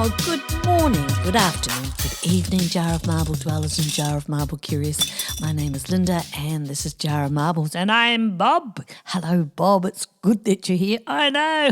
Oh, good morning, good afternoon, good evening, Jar of Marble dwellers and Jar of Marble curious. My name is Linda and this is Jar of Marbles and I'm Bob. Hello, Bob. It's good that you're here. I know.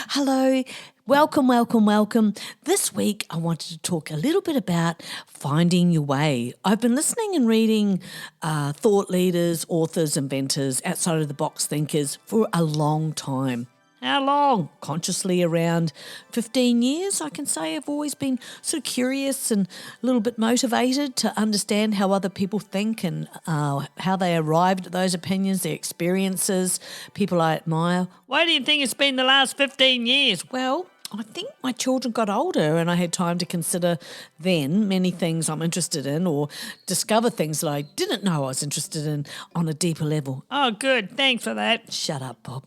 Hello. Welcome. This week I wanted to talk a little bit about finding your way. I've been listening and reading thought leaders, authors, inventors, outside of the box thinkers for a long time. How long? Consciously around 15 years, I can say. I've always been sort of curious and a little bit motivated to understand how other people think and how they arrived at those opinions, their experiences, people I admire. Why do you think it's been the last 15 years? Well, I think my children got older and I had time to consider then many things I'm interested in or discover things that I didn't know I was interested in on a deeper level. Oh, good. Thanks for that. Shut up, Bob.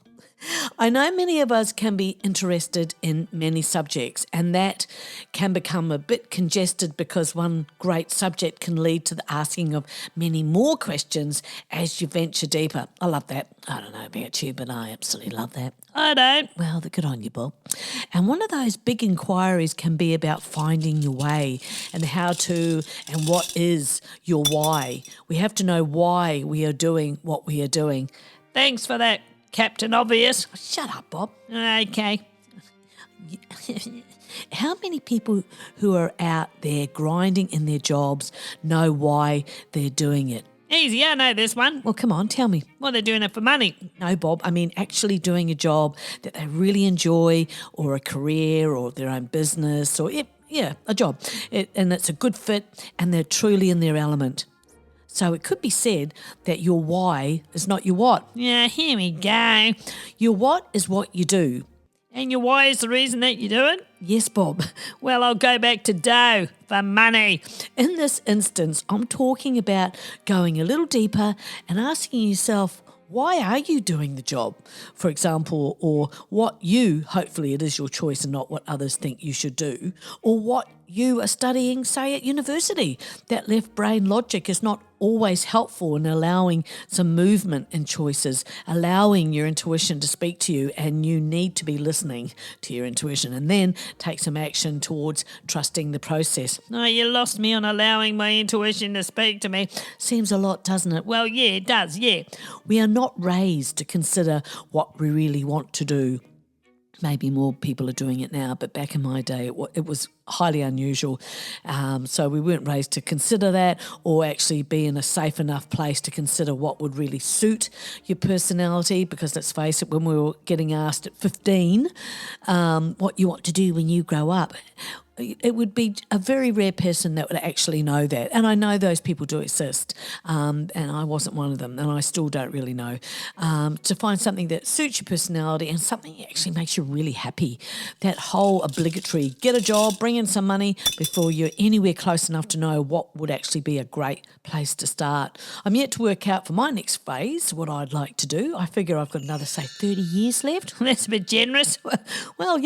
I know many of us can be interested in many subjects and that can become a bit congested because one great subject can lead to the asking of many more questions as you venture deeper. I love that. I don't know about you, but I absolutely love that. I don't. Well, good on you, Bob. And one of those big inquiries can be about finding your way and how to and what is your why. We have to know why we are doing what we are doing. Thanks for that, Captain Obvious. Shut up, Bob. Okay. How many people who are out there grinding in their jobs know why they're doing it? Easy, I know this one. Well, come on, tell me. Well, they're doing it for money. No, Bob, I mean actually doing a job that they really enjoy or a career or their own business or, a job. And it's a good fit and they're truly in their element. So it could be said that your why is not your what. Yeah, here we go. Your what is what you do. And your why is the reason that you do it? Yes, Bob. Well, I'll go back to dough for money. In this instance, I'm talking about going a little deeper and asking yourself, why are you doing the job, for example, or what you, hopefully it is your choice and not what others think you should do, or what you are studying, say, at university. That left brain logic is not always helpful in allowing some movement in choices, allowing your intuition to speak to you, and you need to be listening to your intuition and then take some action towards trusting the process. Oh, you lost me on allowing my intuition to speak to me. Seems a lot, doesn't it? Well, yeah, it does, yeah. We are not raised to consider what we really want to do. Maybe more people are doing it now, but back in my day, it was highly unusual. So we weren't raised to consider that or actually be in a safe enough place to consider what would really suit your personality, because let's face it, when we were getting asked at 15 what you want to do when you grow up, it would be a very rare person that would actually know that. And I know those people do exist, and I wasn't one of them, and I still don't really know. To find something that suits your personality and something that actually makes you really happy. That whole obligatory, get a job, bring in some money before you're anywhere close enough to know what would actually be a great place to start. I'm yet to work out for my next phase what I'd like to do. I figure I've got another, say, 30 years left. That's a bit generous. Well,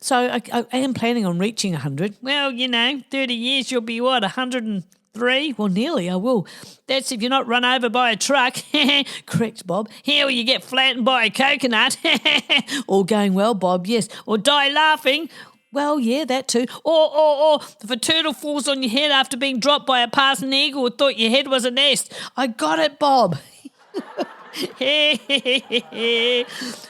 so I am planning on reaching 100. Well, 30 years you'll be what, 103? Well, nearly, I will. That's if you're not run over by a truck. Correct, Bob. Here you get flattened by a coconut. All going well, Bob, yes. Or die laughing. Well, yeah, that too. Or if a turtle falls on your head after being dropped by a passing eagle who thought your head was a nest. I got it, Bob.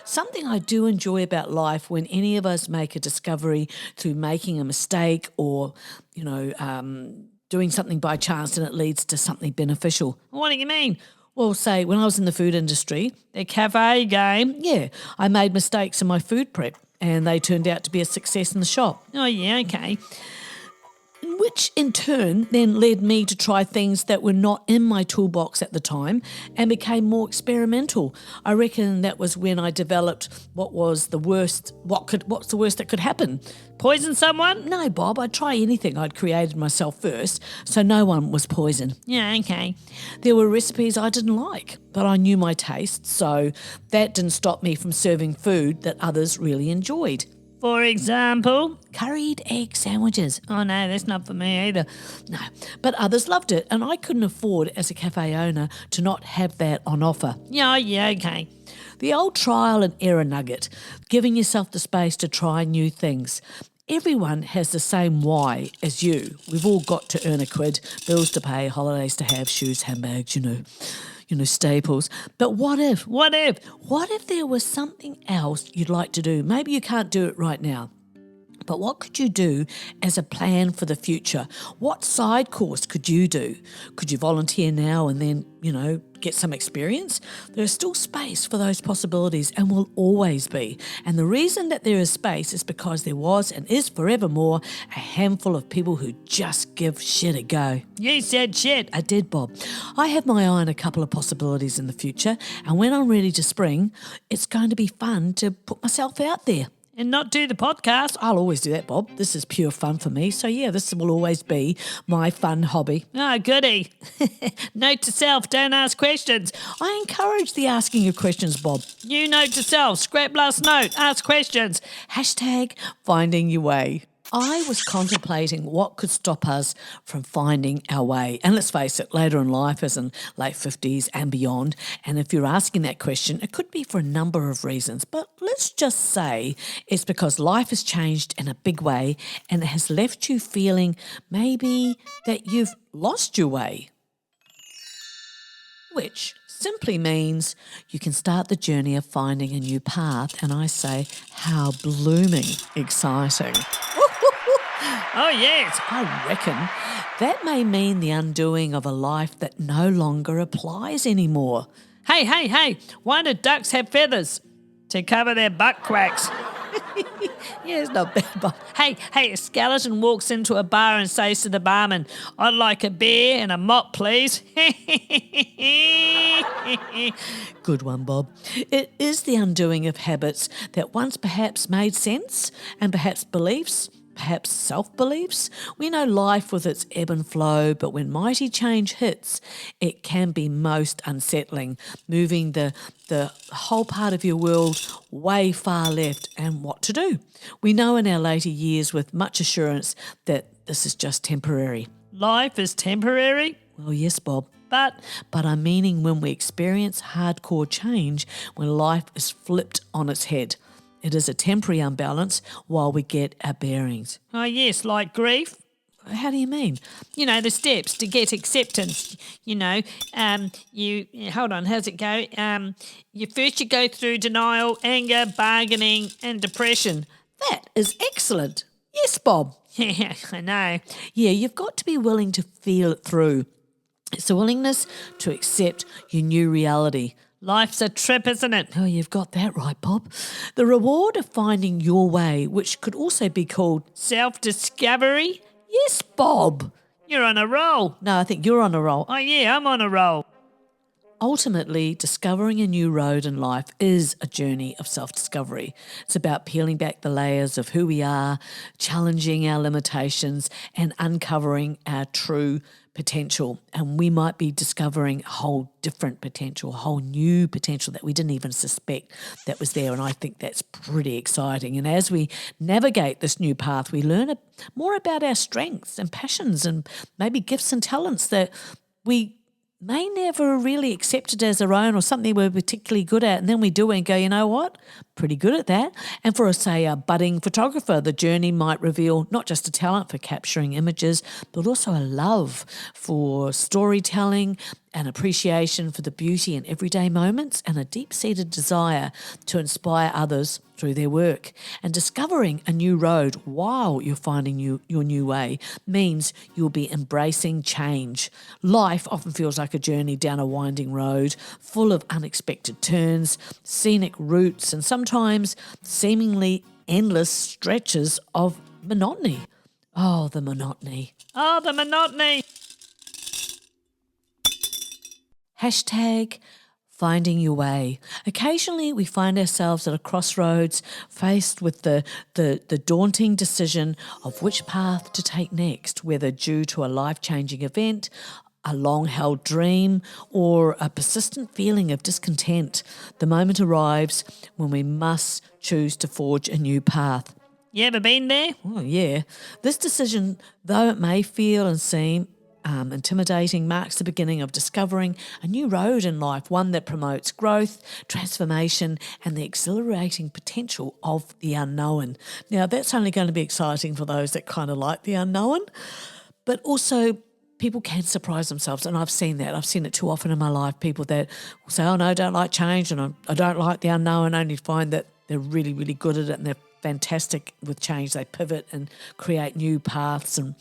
Something I do enjoy about life when any of us make a discovery through making a mistake or, doing something by chance and it leads to something beneficial. What do you mean? Well, say when I was in the food industry, the cafe game, I made mistakes in my food prep and they turned out to be a success in the shop. Oh, yeah, okay. Which in turn then led me to try things that were not in my toolbox at the time and became more experimental. I reckon that was when I developed what's the worst that could happen? Poison someone? No, Bob, I'd try anything I'd created myself first, so no one was poison. Yeah, okay. There were recipes I didn't like, but I knew my taste, so that didn't stop me from serving food that others really enjoyed. For example? Curried egg sandwiches. Oh no, that's not for me either. No, but others loved it and I couldn't afford as a cafe owner to not have that on offer. Yeah, okay. The old trial and error nugget, giving yourself the space to try new things. everyone has the same why as you. We've all got to earn a quid, bills to pay, holidays to have, shoes, handbags, staples. But what if there was something else you'd like to do? Maybe you can't do it right now. But what could you do as a plan for the future? What side course could you do? Could you volunteer now and then, get some experience? There's still space for those possibilities and will always be. And the reason that there is space is because there was and is forevermore a handful of people who just give shit a go. You said shit. I did, Bob. I have my eye on a couple of possibilities in the future, and when I'm ready to spring, it's going to be fun to put myself out there. And not do the podcast. I'll always do that, Bob. This is pure fun for me. So, this will always be my fun hobby. Oh, goody. Note to self, don't ask questions. I encourage the asking of questions, Bob. You note to self, scrap last note, ask questions. #finding your way. I was contemplating what could stop us from finding our way. And let's face it, later in life, as in late 50s and beyond, and if you're asking that question, it could be for a number of reasons. But let's just say it's because life has changed in a big way and it has left you feeling maybe that you've lost your way. Which simply means you can start the journey of finding a new path. And I say, how blooming exciting. Oh, yes, I reckon that may mean the undoing of a life that no longer applies anymore. Hey, why do ducks have feathers? To cover their butt cracks. Yeah, it's not bad, Bob. Hey, a skeleton walks into a bar and says to the barman, I'd like a beer and a mop, please. Good one, Bob. It is the undoing of habits that once perhaps made sense and perhaps beliefs, perhaps self-beliefs. We know life with its ebb and flow, but when mighty change hits, it can be most unsettling, moving the whole part of your world way far left. And what to do? We know in our later years with much assurance that this is just temporary. Life is temporary? Well, yes, Bob. But I'm meaning when we experience hardcore change, when life is flipped on its head. It is a temporary unbalance while we get our bearings. Oh, yes, like grief? How do you mean? The steps to get acceptance. Hold on, how's it go? You go through denial, anger, bargaining and depression. That is excellent. Yes, Bob. Yeah, I know. Yeah, you've got to be willing to feel it through. It's a willingness to accept your new reality. Life's a trip, isn't it? Oh, you've got that right, Bob. The reward of finding your way, which could also be called self-discovery. Yes, Bob. You're on a roll. No, I think you're on a roll. Oh, yeah, I'm on a roll. Ultimately, discovering a new road in life is a journey of self-discovery. It's about peeling back the layers of who we are, challenging our limitations, and uncovering our true potential. And we might be discovering a whole different potential, a whole new potential that we didn't even suspect that was there. And I think that's pretty exciting. And as we navigate this new path, we learn more about our strengths and passions and maybe gifts and talents that we may never really accepted as our own or something we're particularly good at. And then we do it and go, you know what? Pretty good at that. And for, say, a budding photographer, the journey might reveal not just a talent for capturing images, but also a love for storytelling, an appreciation for the beauty in everyday moments, and a deep-seated desire to inspire others through their work. And discovering a new road while you're finding your new way means you'll be embracing change. Life often feels like a journey down a winding road full of unexpected turns, scenic routes, and sometimes seemingly endless stretches of monotony. Oh, the monotony. Oh, the monotony. #finding your way. Occasionally we find ourselves at a crossroads faced with the daunting decision of which path to take next, whether due to a life-changing event, a long-held dream, or a persistent feeling of discontent. The moment arrives when we must choose to forge a new path. You ever been there? Oh, yeah. This decision, though it may feel and seem intimidating, marks the beginning of discovering a new road in life, one that promotes growth, transformation, and the exhilarating potential of the unknown. Now, that's only going to be exciting for those that kind of like the unknown, but also people can surprise themselves, and I've seen that. I've seen it too often in my life, people that will say, oh, no, I don't like change and I don't like the unknown, only to find that they're really, really good at it and they're fantastic with change. They pivot and create new paths and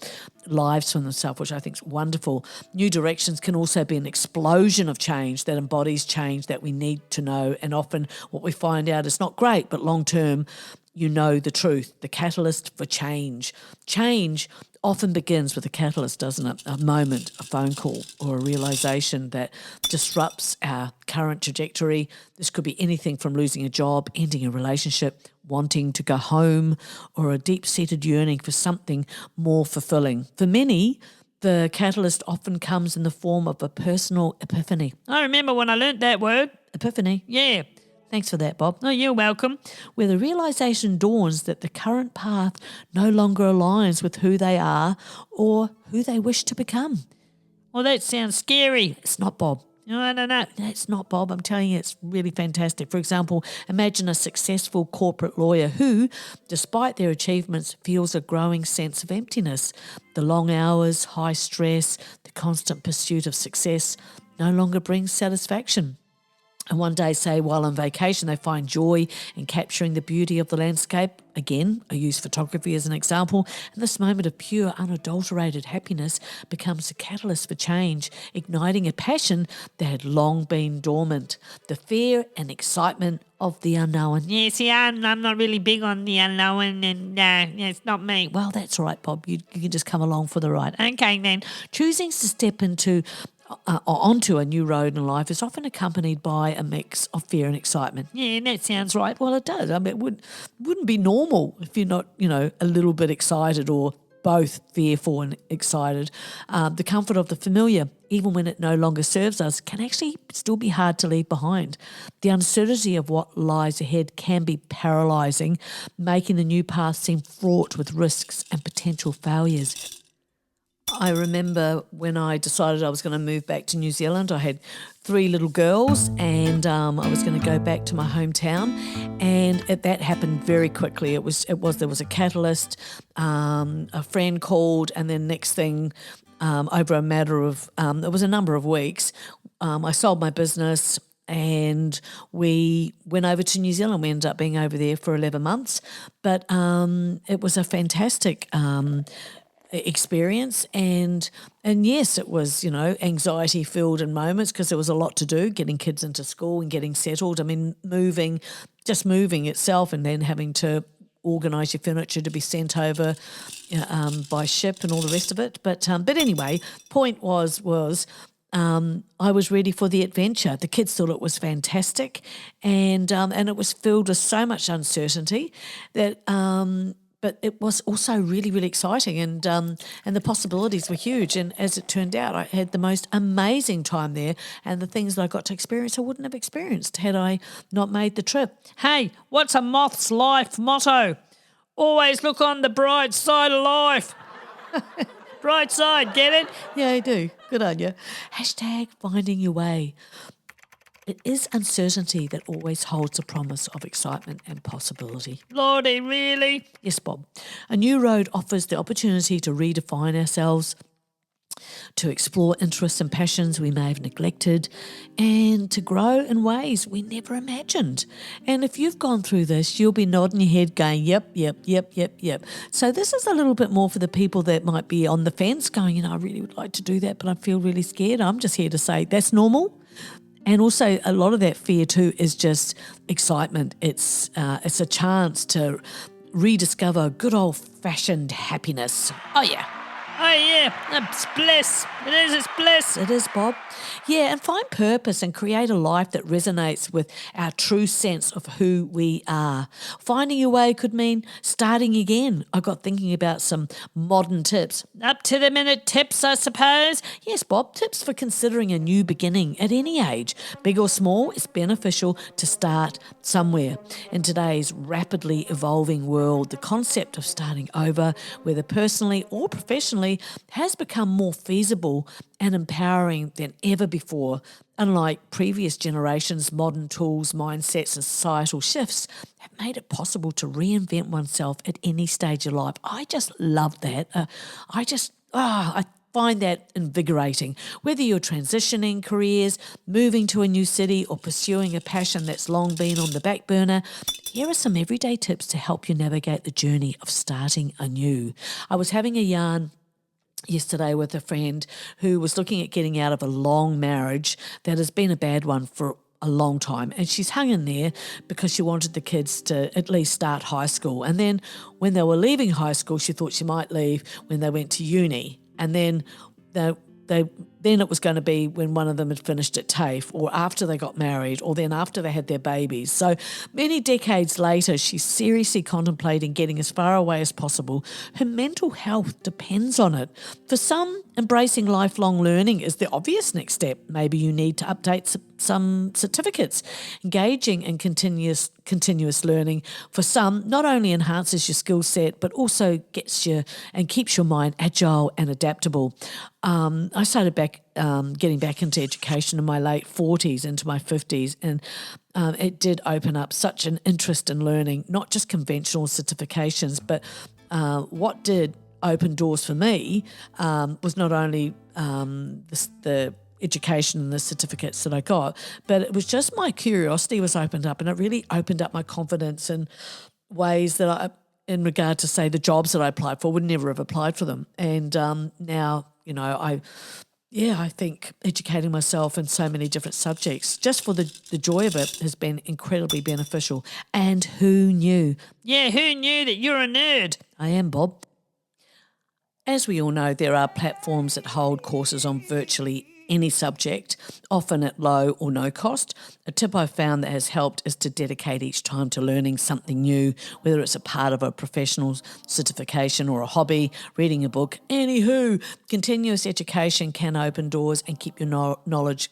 lives for themselves, which I think is wonderful. New directions can also be an explosion of change that embodies change that we need to know. And often what we find out is not great, but long term, you know the truth, the catalyst for change. Change often begins with a catalyst, doesn't it? A moment, a phone call, or a realisation that disrupts our current trajectory. This could be anything from losing a job, ending a relationship, wanting to go home, or a deep-seated yearning for something more fulfilling. For many, the catalyst often comes in the form of a personal epiphany. I remember when I learnt that word. Epiphany. Yeah. Thanks for that, Bob. Oh, you're welcome. Where the realisation dawns that the current path no longer aligns with who they are or who they wish to become. Well, that sounds scary. It's not, Bob. No, it's not, Bob. I'm telling you, it's really fantastic. For example, imagine a successful corporate lawyer who, despite their achievements, feels a growing sense of emptiness. The long hours, high stress, the constant pursuit of success no longer brings satisfaction. And one day, say, while on vacation, they find joy in capturing the beauty of the landscape. Again, I use photography as an example. And this moment of pure, unadulterated happiness becomes a catalyst for change, igniting a passion that had long been dormant. The fear and excitement of the unknown. Yeah, see, I'm not really big on the unknown, and it's not me. Well, that's all right, Bob. You can just come along for the ride. Okay, then. Choosing to step onto a new road in life is often accompanied by a mix of fear and excitement. Yeah, that sounds right. Well, it does. I mean, it wouldn't be normal if you're not, a little bit excited or both fearful and excited. The comfort of the familiar, even when it no longer serves us, can actually still be hard to leave behind. The uncertainty of what lies ahead can be paralysing, making the new path seem fraught with risks and potential failures. I remember when I decided I was going to move back to New Zealand, I had 3 little girls and I was going to go back to my hometown, and that happened very quickly. There was a catalyst, a friend called, and then next thing, over a matter of, it was a number of weeks, I sold my business and we went over to New Zealand. We ended up being over there for 11 months, but it was a fantastic experience, and yes, it was anxiety filled in moments because there was a lot to do, getting kids into school and getting settled. I mean, moving itself, and then having to organise your furniture to be sent over by ship and all the rest of it. But anyway, point was I was ready for the adventure. The kids thought it was fantastic, and it was filled with so much uncertainty that. But it was also really, really exciting, and the possibilities were huge. And as it turned out, I had the most amazing time there, and the things that I got to experience I wouldn't have experienced had I not made the trip. Hey, what's a moth's life motto? Always look on the bright side of life. Bright side, get it? Yeah, I do. Good on you. # finding your way. It is uncertainty that always holds the promise of excitement and possibility. Lordy, really? Yes, Bob. A new road offers the opportunity to redefine ourselves, to explore interests and passions we may have neglected, and to grow in ways we never imagined. And if you've gone through this, you'll be nodding your head going, yep. So this is a little bit more for the people that might be on the fence going, I really would like to do that, but I feel really scared. I'm just here to say that's normal. And also a lot of that fear too is just excitement. It's a chance to rediscover good old-fashioned happiness. Oh, yeah. It's bliss. It's bliss. It is, Bob. Yeah, and find purpose and create a life that resonates with our true sense of who we are. Finding your way could mean starting again. I got thinking about some modern tips. Up-to-the-minute tips, I suppose. Yes, Bob, tips for considering a new beginning at any age. Big or small, it's beneficial to start somewhere. In today's rapidly evolving world, the concept of starting over, whether personally or professionally, family has become more feasible and empowering than ever before. Unlike previous generations, modern tools, mindsets, and societal shifts have made it possible to reinvent oneself at any stage of life. I just love that. I find that invigorating. Whether you're transitioning careers, moving to a new city, or pursuing a passion that's long been on the back burner, here are some everyday tips to help you navigate the journey of starting anew. I was having a yarn yesterday with a friend who was looking at getting out of a long marriage that has been a bad one for a long time, and she's hung in there because she wanted the kids to at least start high school. And then when they were leaving high school, she thought she might leave when they went to uni. And then then it was going to be when one of them had finished at TAFE, or after they got married, or then after they had their babies. So many decades later, she's seriously contemplating getting as far away as possible. Her mental health depends on it. For some, embracing lifelong learning is the obvious next step. Maybe you need to update some certificates. Engaging in continuous learning for some not only enhances your skill set, but also gets you and keeps your mind agile and adaptable. I started getting back into education in my late 40s, into my 50s, and it did open up such an interest in learning, not just conventional certifications, but what did open doors for me was not only the education and the certificates that I got, but it was just my curiosity was opened up, and it really opened up my confidence in ways that in regard to, say, the jobs that I applied for, would never have applied for them. And now, I think educating myself in so many different subjects, just for the joy of it, has been incredibly beneficial. And who knew? Yeah, who knew that you're a nerd? I am, Bob. As we all know, there are platforms that hold courses on virtually any subject, often at low or no cost. A tip I've found that has helped is to dedicate each time to learning something new, whether it's a part of a professional certification or a hobby, reading a book. Anywho, continuous education can open doors and keep your knowledge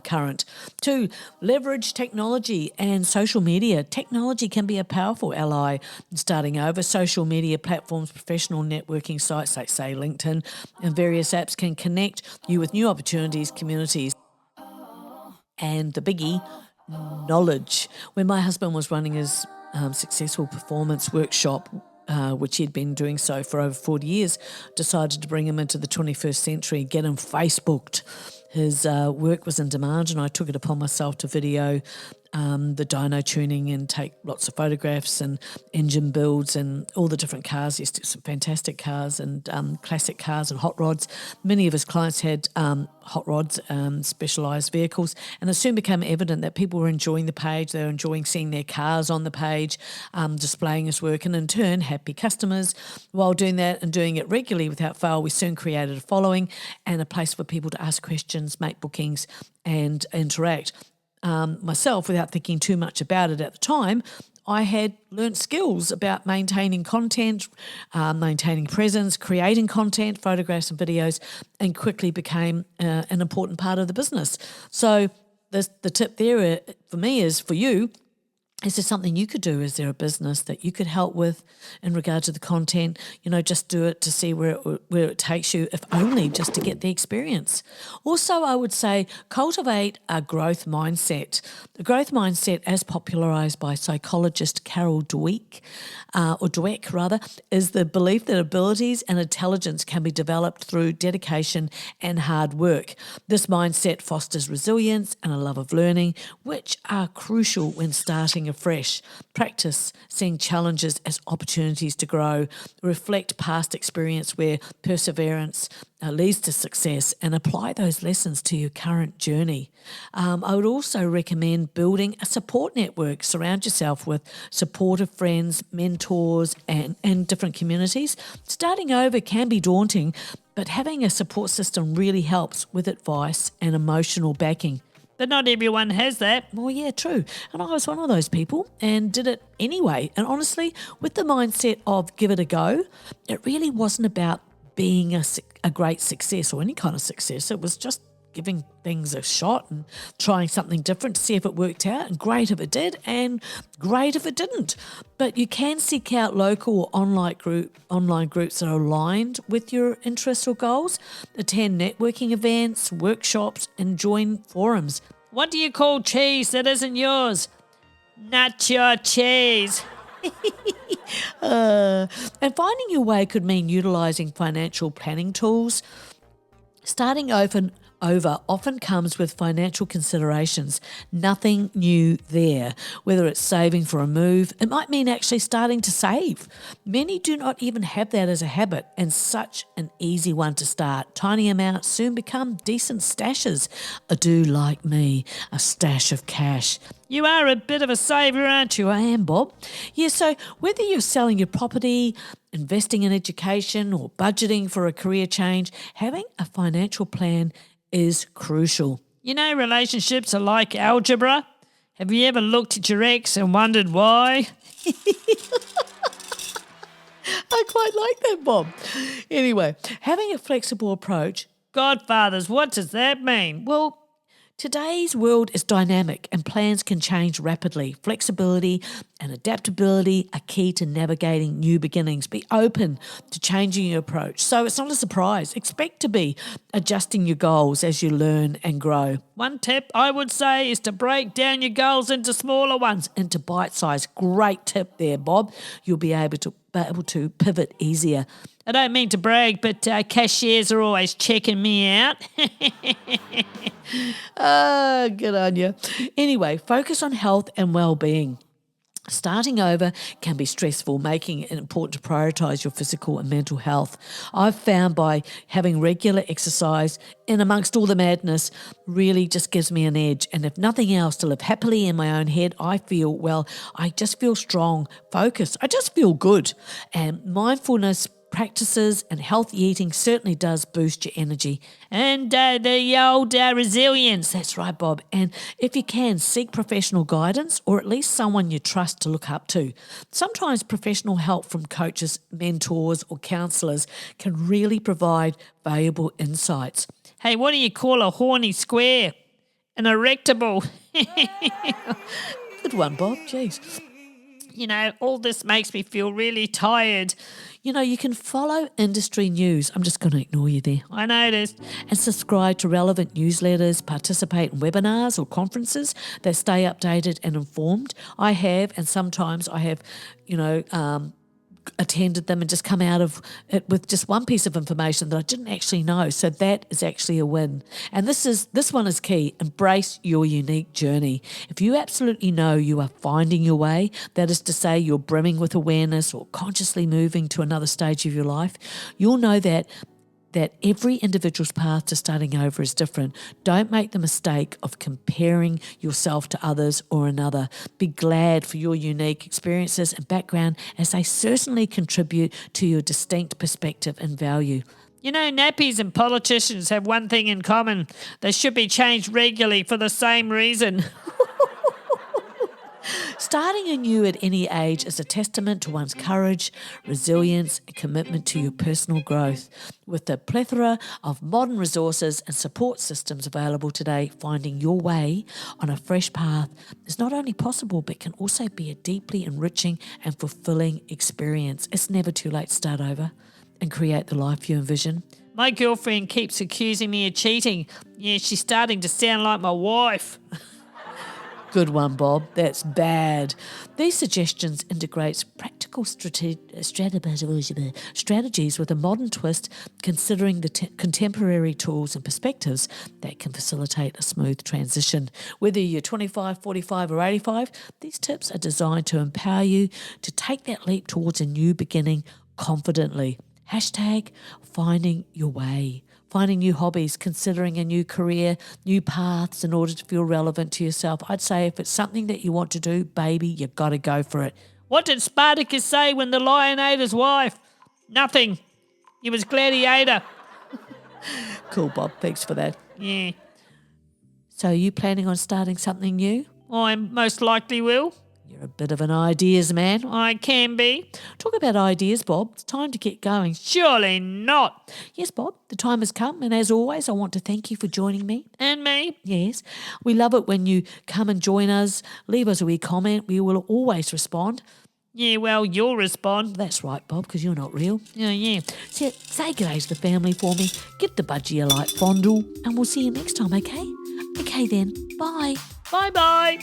current. 2, leverage technology and social media. Technology can be a powerful ally in starting over. Social media platforms, professional networking sites like, say, LinkedIn, and various apps can connect you with new opportunities, communities, and the biggie, knowledge. When my husband was running his successful performance workshop, which he'd been doing so for over 40 years, decided to bring him into the 21st century, get him Facebooked. His work was in demand, and I took it upon myself to video the dyno tuning and take lots of photographs and engine builds and all the different cars. Yes, some fantastic cars and classic cars and hot rods. Many of his clients had hot rods, specialised vehicles, and it soon became evident that people were enjoying the page. They were enjoying seeing their cars on the page, displaying his work, and in turn, happy customers. While doing that and doing it regularly without fail, we soon created a following and a place for people to ask questions, make bookings, and interact. Myself, without thinking too much about it at the time, I had learnt skills about maintaining content, maintaining presence, creating content, photographs and videos, and quickly became an important part of the business. So the tip there for me is for you, is there something you could do? Is there a business that you could help with in regard to the content? Just do it to see where it takes you, if only just to get the experience. Also, I would say cultivate a growth mindset. The growth mindset, as popularised by psychologist Carol Dweck, is the belief that abilities and intelligence can be developed through dedication and hard work. This mindset fosters resilience and a love of learning, which are crucial when starting afresh. Practice seeing challenges as opportunities to grow. Reflect past experience where perseverance leads to success, and apply those lessons to your current journey. I would also recommend building a support network. Surround yourself with supportive friends, mentors, and different communities. Starting over can be daunting, but having a support system really helps with advice and emotional backing. But not everyone has that. Well, yeah, true. And I was one of those people and did it anyway. And honestly, with the mindset of give it a go, it really wasn't about being a great success or any kind of success. It was just giving things a shot and trying something different to see if it worked out, and great if it did and great if it didn't. But you can seek out local or online groups that are aligned with your interests or goals, attend networking events, workshops and join forums. What do you call cheese that isn't yours? Not your cheese. And finding your way could mean utilising financial planning tools. Starting over often comes with financial considerations. Nothing new there. Whether it's saving for a move, it might mean actually starting to save. Many do not even have that as a habit, and such an easy one to start. Tiny amounts soon become decent stashes. A do like me, a stash of cash. You are a bit of a saver, aren't you? I am, Bob. Yeah, so whether you're selling your property, investing in education, or budgeting for a career change, having a financial plan is crucial. You know, relationships are like algebra. Have you ever looked at your ex and wondered why? I quite like that, Bob. Anyway, having a flexible approach. Godfathers, what does that mean? Well, today's world is dynamic and plans can change rapidly. Flexibility and adaptability are key to navigating new beginnings. Be open to changing your approach. So it's not a surprise. Expect to be adjusting your goals as you learn and grow. One tip I would say is to break down your goals into smaller ones, into bite-size. Great tip there, Bob. You'll be able to pivot easier. I don't mean to brag, but cashiers are always checking me out. Good on you. Anyway, focus on health and well-being. Starting over can be stressful, making it important to prioritise your physical and mental health. I've found by having regular exercise in amongst all the madness really just gives me an edge. And if nothing else, to live happily in my own head, I just feel strong, focused. I just feel good. And mindfulness practices and healthy eating certainly does boost your energy. And the old resilience. That's right, Bob. And if you can, seek professional guidance or at least someone you trust to look up to. Sometimes professional help from coaches, mentors or counsellors can really provide valuable insights. Hey, what do you call a horny square? An erectable. Good one, Bob. Jeez. You know, all this makes me feel really tired. You know, you can follow industry news. I'm just going to ignore you there. I noticed. And subscribe to relevant newsletters, participate in webinars or conferences that stay updated and informed. I have, and sometimes I have, attended them and just come out of it with just one piece of information that I didn't actually know. So that is actually a win. And this one is key. Embrace your unique journey. If you absolutely know you are finding your way, that is to say you're brimming with awareness or consciously moving to another stage of your life, you'll know that every individual's path to starting over is different. Don't make the mistake of comparing yourself to others or another. Be glad for your unique experiences and background, as they certainly contribute to your distinct perspective and value. You know, nappies and politicians have one thing in common. They should be changed regularly for the same reason. Starting anew at any age is a testament to one's courage, resilience, and commitment to your personal growth. With the plethora of modern resources and support systems available today, finding your way on a fresh path is not only possible, but can also be a deeply enriching and fulfilling experience. It's never too late to start over and create the life you envision. My girlfriend keeps accusing me of cheating. Yeah, she's starting to sound like my wife. Good one, Bob. That's bad. These suggestions integrate practical strategies with a modern twist, considering the contemporary tools and perspectives that can facilitate a smooth transition. Whether you're 25, 45 or 85, these tips are designed to empower you to take that leap towards a new beginning confidently. Hashtag finding your way. Finding new hobbies, considering a new career, new paths in order to feel relevant to yourself. I'd say if it's something that you want to do, baby, you've got to go for it. What did Spartacus say when the lion ate his wife? Nothing. He was glad he ate her. Cool, Bob. Thanks for that. Yeah. So are you planning on starting something new? I most likely will. You're You're a bit of an ideas man. I can be. Talk about ideas, Bob. It's time to get going. Surely not. Yes, Bob, the time has come, and as always, I want to thank you for joining me. And me. Yes. We love it when you come and join us. Leave us a wee comment. We will always respond. Yeah, well, you'll respond. That's right, Bob, because you're not real. Yeah. So, say g'day to the family for me. Give the budgie a light fondle, and we'll see you next time, okay? Okay then. Bye. Bye-bye.